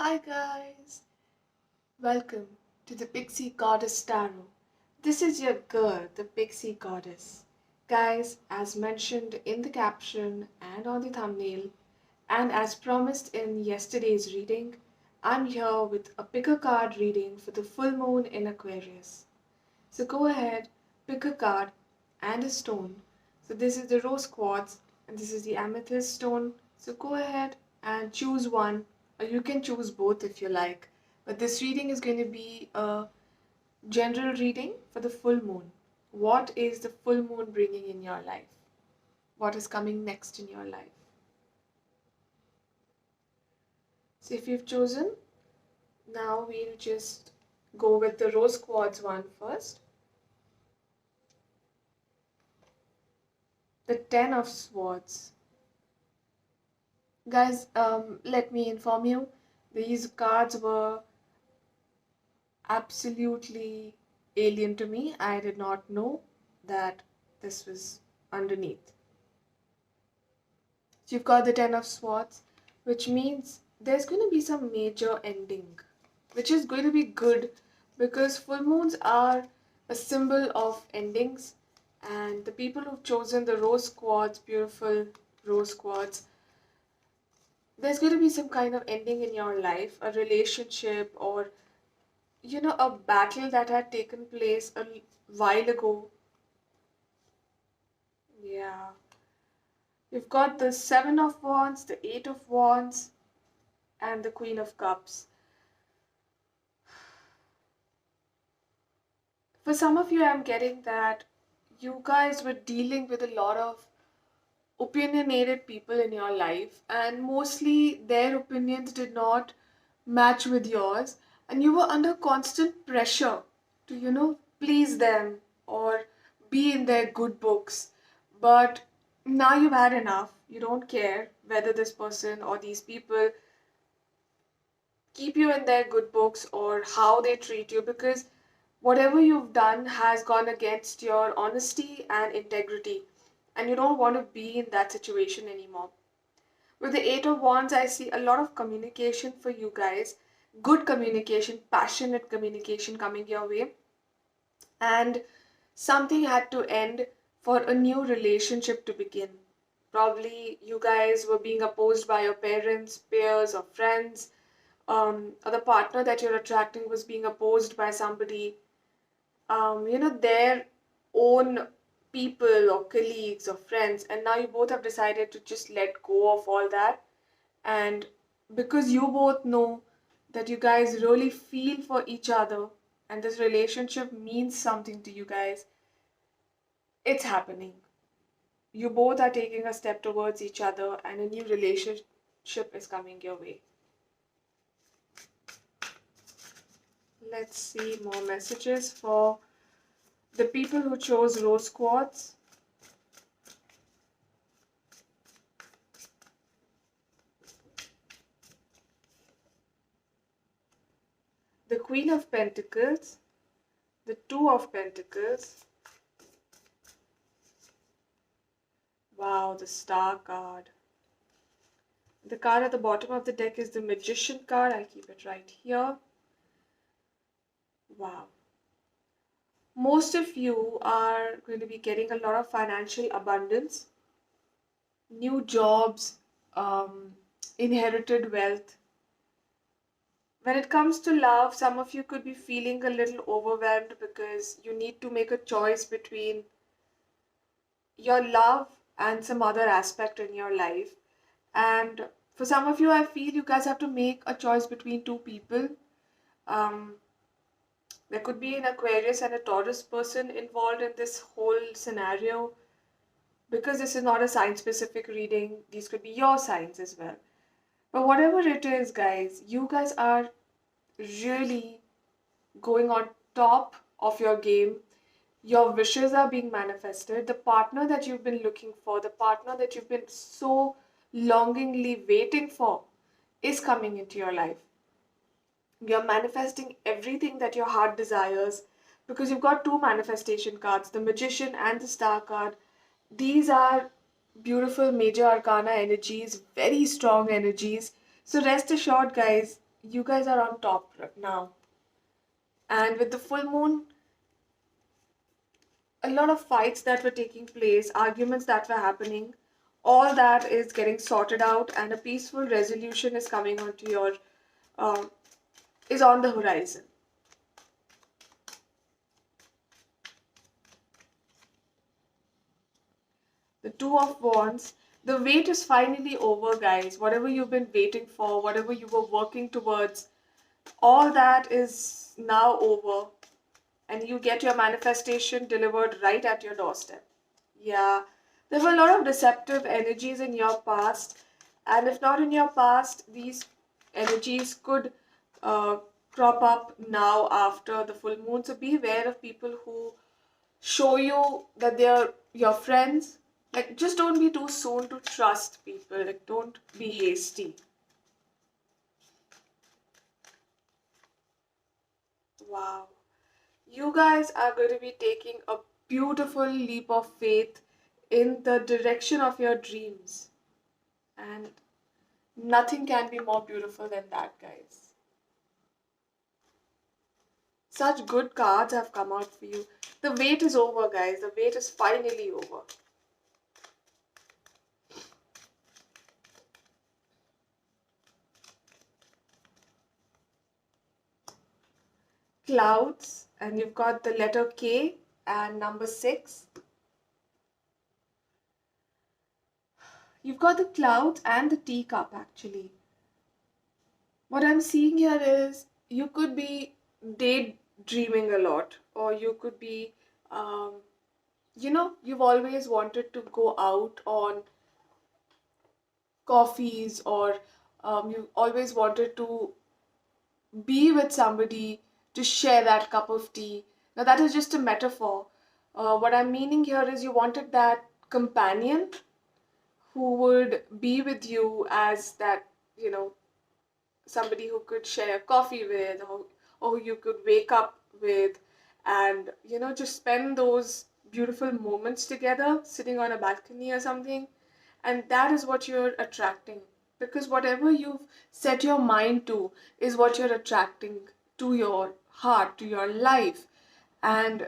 Hi guys, welcome to the Pixie Goddess Tarot. This is your girl, the Pixie Goddess. Guys, as mentioned in the caption and on the thumbnail, and as promised in yesterday's reading, I'm here with a pick a card reading for the full moon in Aquarius. So go ahead, pick a card and a stone. So this is the rose quartz and this is the amethyst stone. So go ahead and choose one, or you can choose both if you like. But this reading is going to be a general reading for the full moon. What is the full moon bringing in your life? What is coming next in your life? So if you've chosen, now we'll just go with the rose quartz one first. The Ten of Swords. Guys, let me inform you, these cards were absolutely alien to me. I did not know that this was underneath. So you've got the Ten of Swords, which means there's going to be some major ending, which is going to be good because full moons are a symbol of endings, and the people who've chosen the rose quartz, beautiful rose quartz, there's going to be some kind of ending in your life, a relationship, or a battle that had taken place a while ago. Yeah. You've got the Seven of Wands, the Eight of Wands, and the Queen of Cups. For some of you, I'm getting that you guys were dealing with a lot of opinionated people in your life, and mostly their opinions did not match with yours, and you were under constant pressure to, please them or be in their good books. But now you've had enough. You don't care whether this person or these people keep you in their good books or how they treat you, because whatever you've done has gone against your honesty and integrity, and you don't want to be in that situation anymore. With the Eight of Wands, I see a lot of communication for you guys, good communication, passionate communication coming your way, and something had to end for a new relationship to begin. Probably you guys were being opposed by your parents, peers, or friends, or the partner that you're attracting was being opposed by somebody, their own people or colleagues or friends, and now you both have decided to just let go of all that. And because you both know that you guys really feel for each other and this relationship means something to you guys, it's happening. You both are taking a step towards each other, and a new relationship is coming your way. Let's see more messages for the people who chose rose quartz. The Queen of Pentacles, the Two of Pentacles. Wow, the Star card. The card at the bottom of the deck is the Magician card. I'll keep it right here. Wow. Most of you are going to be getting a lot of financial abundance, new jobs, inherited wealth. When it comes to love, some of you could be feeling a little overwhelmed because you need to make a choice between your love and some other aspect in your life. And for some of you, I feel you guys have to make a choice between two people. Um, there could be an Aquarius and a Taurus person involved in this whole scenario. Because this is not a sign specific reading, these could be your signs as well. But whatever it is, guys, you guys are really going on top of your game. Your wishes are being manifested. The partner that you've been looking for, the partner that you've been so longingly waiting for, is coming into your life. You're manifesting everything that your heart desires because you've got two manifestation cards, the Magician and the Star card. These are beautiful major arcana energies, very strong energies. So rest assured, guys, you guys are on top now. And with the full moon, a lot of fights that were taking place, arguments that were happening, all that is getting sorted out, and a peaceful resolution is coming onto your, um, is on the horizon. The Two of Wands, the wait is finally over, guys. Whatever you've been waiting for, whatever you were working towards, all that is now over, and you get your manifestation delivered right at your doorstep. Yeah, there were a lot of deceptive energies in your past, and if not in your past, these energies could uh, crop up now after the full moon. So be aware of people who show you that they're your friends. Like, just don't be too soon to trust people. Like, don't be hasty. Wow. You guys are going to be taking a beautiful leap of faith in the direction of your dreams. And nothing can be more beautiful than that, guys. Such good cards have come out for you. The wait is over, guys. The wait is finally over. Clouds, and you've got the letter K and number 6. You've got the clouds and the teacup, actually. What I'm seeing here is you could be daydreaming a lot, or you could be, um, you've always wanted to go out on coffees, or you always wanted to be with somebody to share that cup of tea. Now, that is just a metaphor. What I'm meaning here is you wanted that companion who would be with you as that, somebody who could share coffee with, or who you could wake up with, and, just spend those beautiful moments together sitting on a balcony or something. And that is what you're attracting, because whatever you've set your mind to is what you're attracting to your heart, to your life. And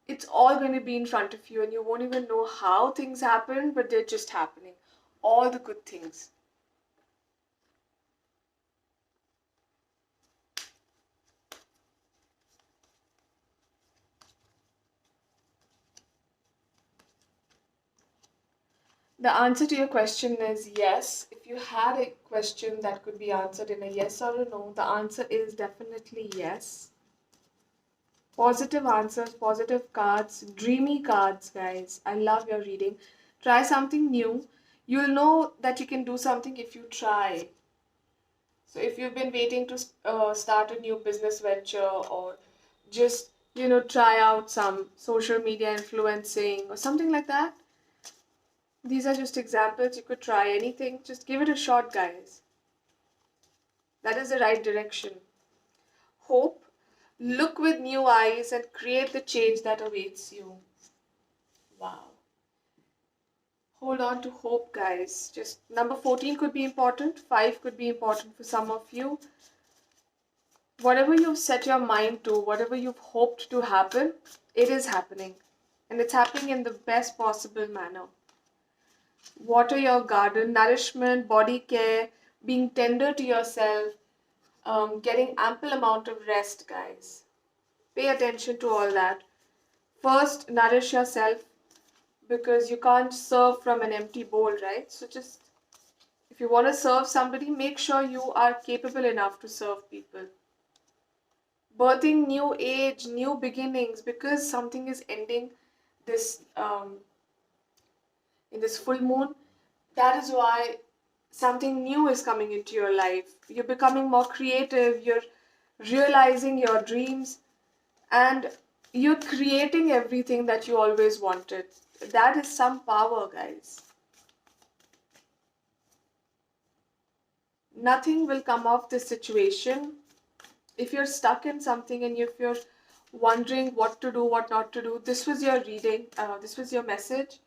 it's all going to be in front of you, and you won't even know how things happen, but they're just happening. All the good things. The answer to your question is yes. If you had a question that could be answered in a yes or a no, the answer is definitely yes. Positive answers, positive cards, dreamy cards, guys. I love your reading. Try something new. You'll know that you can do something if you try. So if you've been waiting to start a new business venture, or just, try out some social media influencing or something like that, these are just examples. You could try anything. Just give it a shot, guys. That is the right direction. Hope. Look with new eyes and create the change that awaits you. Wow. Hold on to hope, guys. Just number 14 could be important. 5 could be important for some of you. Whatever you've set your mind to, whatever you've hoped to happen, it is happening. And it's happening in the best possible manner. Water your garden, nourishment, body care, being tender to yourself, getting ample amount of rest, guys. Pay attention to all that. First, nourish yourself, because you can't serve from an empty bowl, right? So just, if you want to serve somebody, make sure you are capable enough to serve people. Birthing new age, new beginnings, because something is ending this in this full moon. That is why something new is coming into your life. You're becoming more creative, you're realizing your dreams, and you're creating everything that you always wanted. That is some power, guys. Nothing will come of this situation. If you're stuck in something, and if you're wondering what to do, what not to do, this was your reading, this was your message.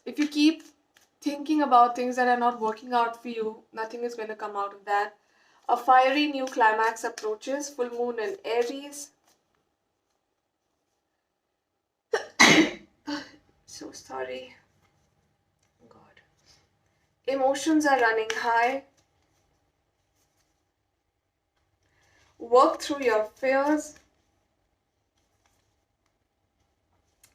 If you keep thinking about things that are not working out for you, nothing is going to come out of that. A fiery new climax approaches, full moon in Aries. So sorry. God. Emotions are running high. Work through your fears.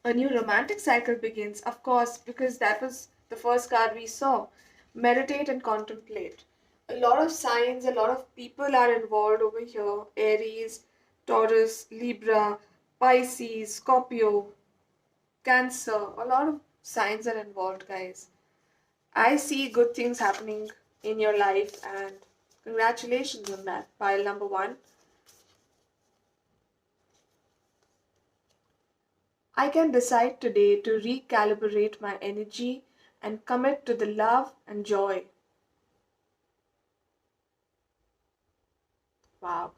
A new romantic cycle begins, of course, because that was the first card we saw. Meditate and contemplate. A lot of signs, a lot of people are involved over here. Aries, Taurus, Libra, Pisces, Scorpio, Cancer. A lot of signs are involved, guys. I see good things happening in your life, and congratulations on that. Pile number one. I can decide today to recalibrate my energy and commit to the love and joy. Wow.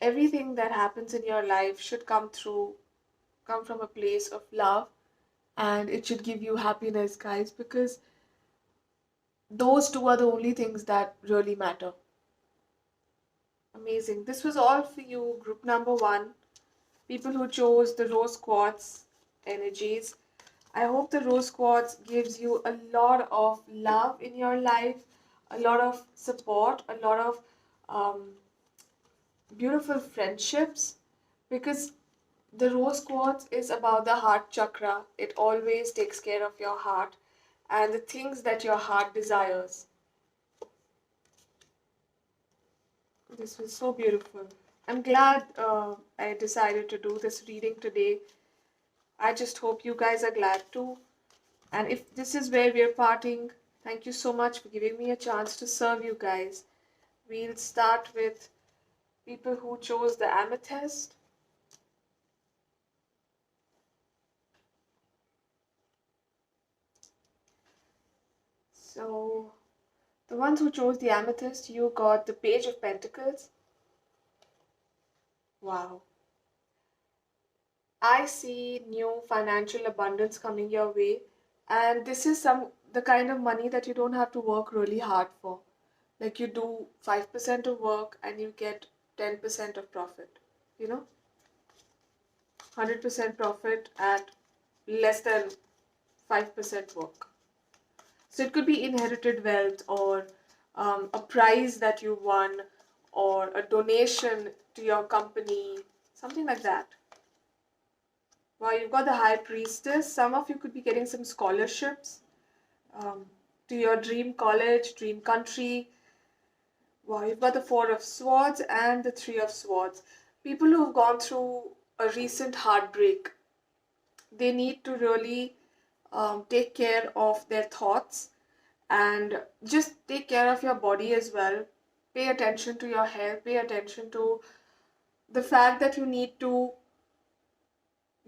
Everything that happens in your life should come from a place of love, and it should give you happiness, guys, because those two are the only things that really matter. Amazing. This was all for you, group number one. People who chose the rose quartz energies. I hope the rose quartz gives you a lot of love in your life, a lot of support, a lot of um, beautiful friendships, because the rose quartz is about the heart chakra. It always takes care of your heart and the things that your heart desires. This was so beautiful. I'm glad I decided to do this reading today. I just hope you guys are glad too. And if this is where we're parting, thank you so much for giving me a chance to serve you guys. We'll start with people who chose the amethyst. So, the ones who chose the amethyst, you got the Page of Pentacles. Wow. I see new financial abundance coming your way, and this is the kind of money that you don't have to work really hard for. Like you do 5% of work and you get 10% of profit. You know, 100% profit at less than 5% work. So it could be inherited wealth or a prize that you won or a donation to your company, something like that. Wow, you've got the High Priestess. Some of you could be getting some scholarships um, to your dream college, dream country. Wow, you've got the Four of Swords and the Three of Swords. People who've gone through a recent heartbreak, they need to really take care of their thoughts and just take care of your body as well. Pay attention to your health, pay attention to the fact that you need to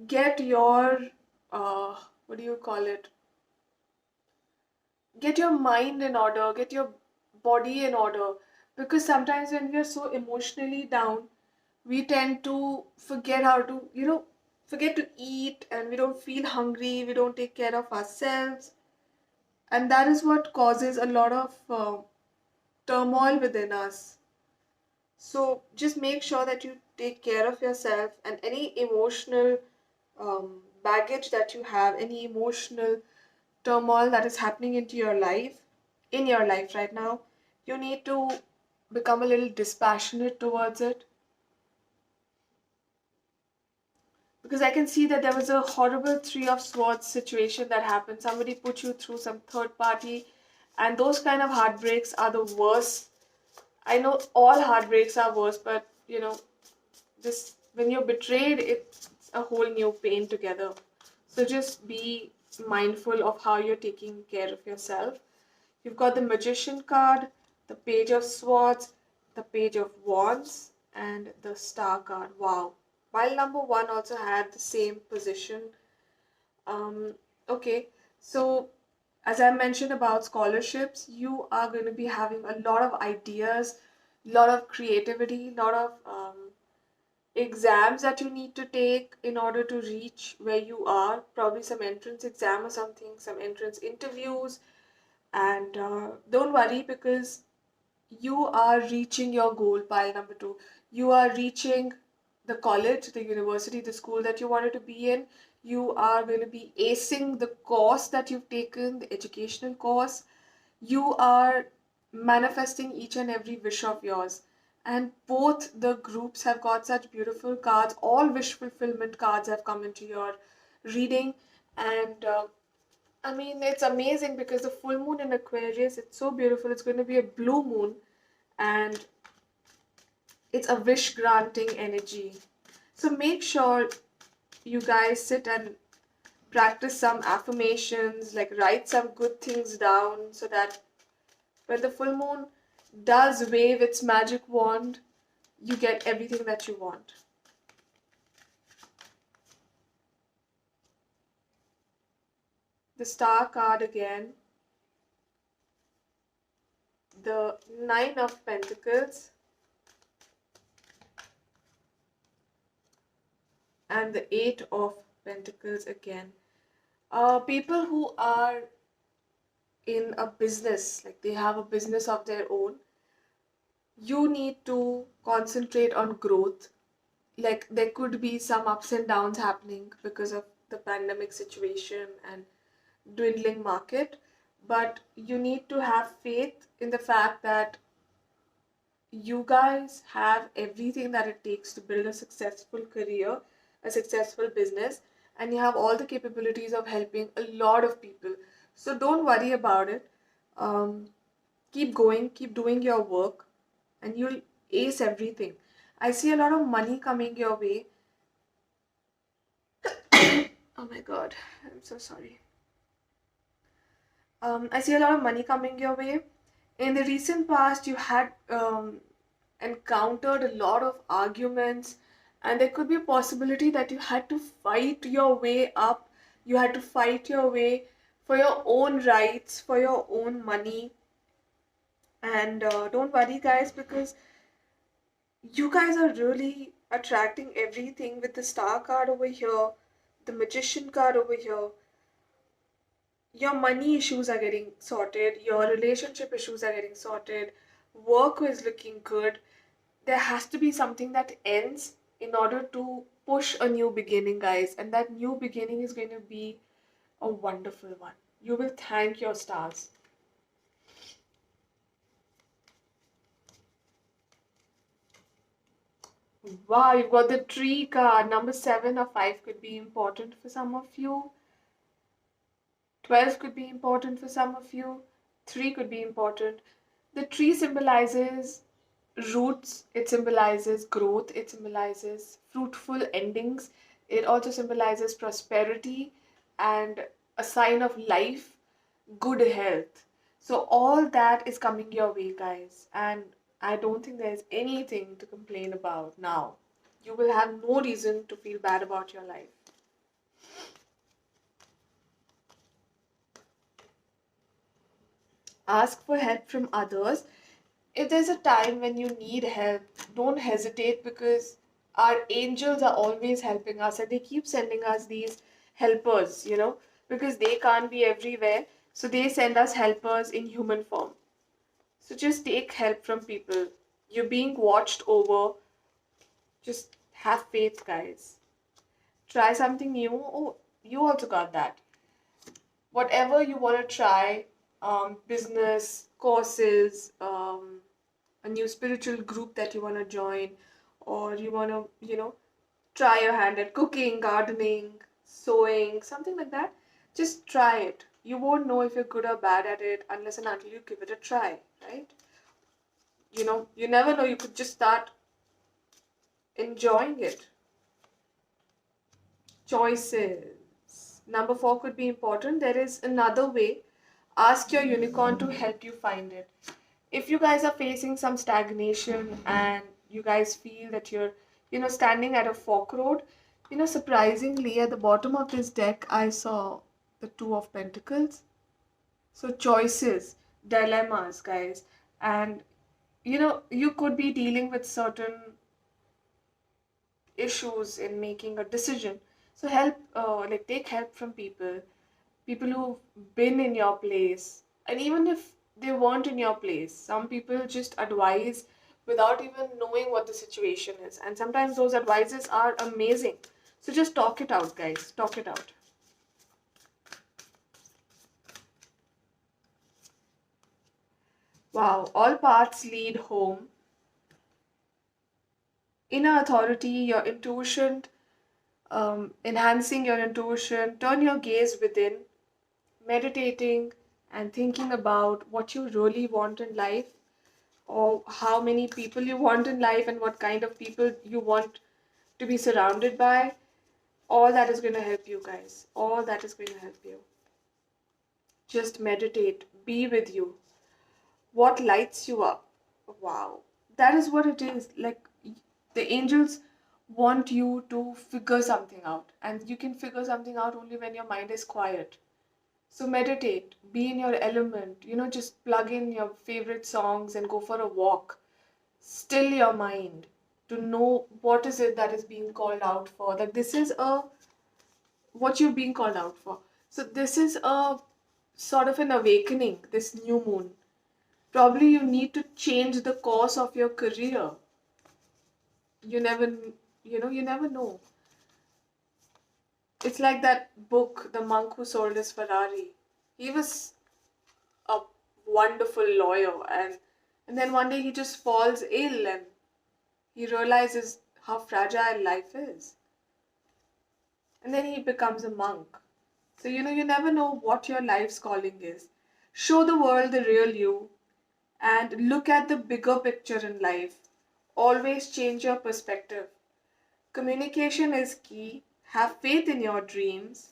get your, what do you call it? Get your mind in order, get your body in order. Because sometimes when we are so emotionally down, we tend to forget how to, forget to eat and we don't feel hungry, we don't take care of ourselves. And that is what causes a lot of turmoil within us. So just make sure that you take care of yourself and any emotional baggage that you have, any emotional turmoil that is happening in your life right now, you need to become a little dispassionate towards it. Because I can see that there was a horrible Three of Swords situation that happened. Somebody put you through some third party, and those kind of heartbreaks are the worst. I know all heartbreaks are worse, but this when you're betrayed, it's a whole new pain together. So just be mindful of how you're taking care of yourself. You've got the Magician card, the Page of Swords, the Page of Wands, and the Star card. Wow. While number one also had the same position. Okay, so as I mentioned about scholarships, you are going to be having a lot of ideas, a lot of creativity, a lot of exams that you need to take in order to reach where you are, probably some entrance exam or something, some entrance interviews. And don't worry, because you are reaching your goal. Pile number two, you are reaching the college, the university, the school that you wanted to be in. You are going to be acing the course that you've taken, the educational course. You are manifesting each and every wish of yours. And both the groups have got such beautiful cards. All wish fulfillment cards have come into your reading. And I mean, it's amazing because the full moon in Aquarius, it's so beautiful. It's going to be a blue moon, and it's a wish granting energy. So make sure you guys sit and practice some affirmations, like write some good things down, so that when the full moon does wave its magic wand, you get everything that you want. The Star card again, the Nine of Pentacles, and the Eight of Pentacles again. People who are in a business, like they have a business of their own, you need to concentrate on growth. Like there could be some ups and downs happening because of the pandemic situation and dwindling market, but you need to have faith in the fact that you guys have everything that it takes to build a successful career, a successful business, and you have all the capabilities of helping a lot of people. So don't worry about it. Um, Keep going, keep doing your work, and you'll ace everything. I see a lot of money coming your way. Oh my god, I'm so sorry. I see a lot of money coming your way. In the recent past, you had encountered a lot of arguments, and there could be a possibility that you had to fight your way up. You had to fight your way for your own rights, for your own money. And don't worry, guys, because you guys are really attracting everything with the Star card over here, the Magician card over here. Your money issues are getting sorted, your relationship issues are getting sorted, work is looking good. There has to be something that ends in order to push a new beginning, guys, and that new beginning is going to be a wonderful one. You will thank your stars. Wow, you've got the tree card. Number 7 or 5 could be important for some of you. 12 could be important for some of you. 3 could be important. The tree symbolizes roots, it symbolizes growth, it symbolizes fruitful endings, it also symbolizes prosperity and a sign of life, good health. So, all that is coming your way, guys, and I don't think there's anything to complain about now. You will have no reason to feel bad about your life. Ask for help from others. If there's a time when you need help, don't hesitate, because our angels are always helping us and they keep sending us these helpers, because they can't be everywhere. So they send us helpers in human form. So just take help from people. You're being watched over. Just have faith, guys. Try something new. Oh, you also got that. Whatever you want to try, business, courses, a new spiritual group that you want to join, or you want to, try your hand at cooking, gardening, sewing, something like that. Just try it. You won't know if you're good or bad at it unless and until you give it a try, right? You never know. You could just start enjoying it. Choices. Number 4 could be important. There is another way. Ask your unicorn to help you find it. If you guys are facing some stagnation and you guys feel that you're, standing at a fork road, surprisingly at the bottom of this deck, I saw the Two of Pentacles. So choices, dilemmas, guys. And, you could be dealing with certain issues in making a decision. So help, like take help from people who've been in your place. And even if they weren't in your place, some people just advise without even knowing what the situation is. And sometimes those advices are amazing. So just talk it out, guys. Talk it out. Wow, all paths lead home. Inner authority, your intuition, enhancing your intuition, turn your gaze within, meditating and thinking about what you really want in life, or how many people you want in life, and what kind of people you want to be surrounded by. All that is going to help you, guys. All that is going to help you. Just meditate, be with you. What lights you up? Wow. That is what it is. Like, the angels want you to figure something out, and you can figure something out only when your mind is quiet. So meditate, be in your element, just plug in your favorite songs and go for a walk. Still your mind to know what is it that is being called out for. That this is what you're being called out for. So this is a sort of an awakening, this new moon. Probably you need to change the course of your career. You never, you never know. It's like that book, The Monk Who Sold His Ferrari. He was a wonderful lawyer, and then one day he just falls ill and he realizes how fragile life is. And then he becomes a monk. So you never know what your life's calling is. Show the world the real you and look at the bigger picture in life. Always change your perspective. Communication is key. Have faith in your dreams.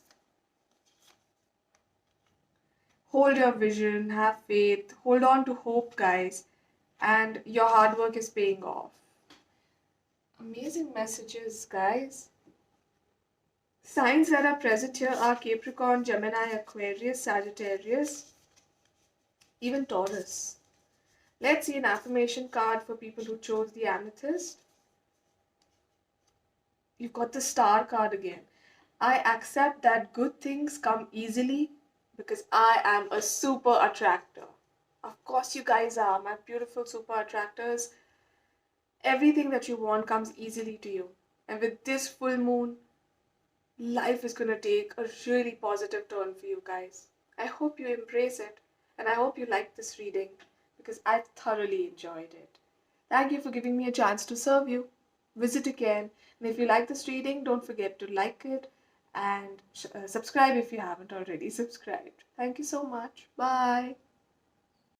Hold your vision, have faith, hold on to hope, guys, and your hard work is paying off. Amazing messages, guys. Signs that are present here are Capricorn, Gemini, Aquarius, Sagittarius, even Taurus. Let's see an affirmation card for people who chose the amethyst. You've got the star card again. I accept that good things come easily because I am a super attractor. Of course, you guys are, my beautiful super attractors. Everything that you want comes easily to you. And with this full moon, life is going to take a really positive turn for you guys. I hope you embrace it. And I hope you like this reading because I thoroughly enjoyed it. Thank you for giving me a chance to serve you. Visit again. And if you like this reading, don't forget to like it and subscribe if you haven't already subscribed. Thank you so much. Bye.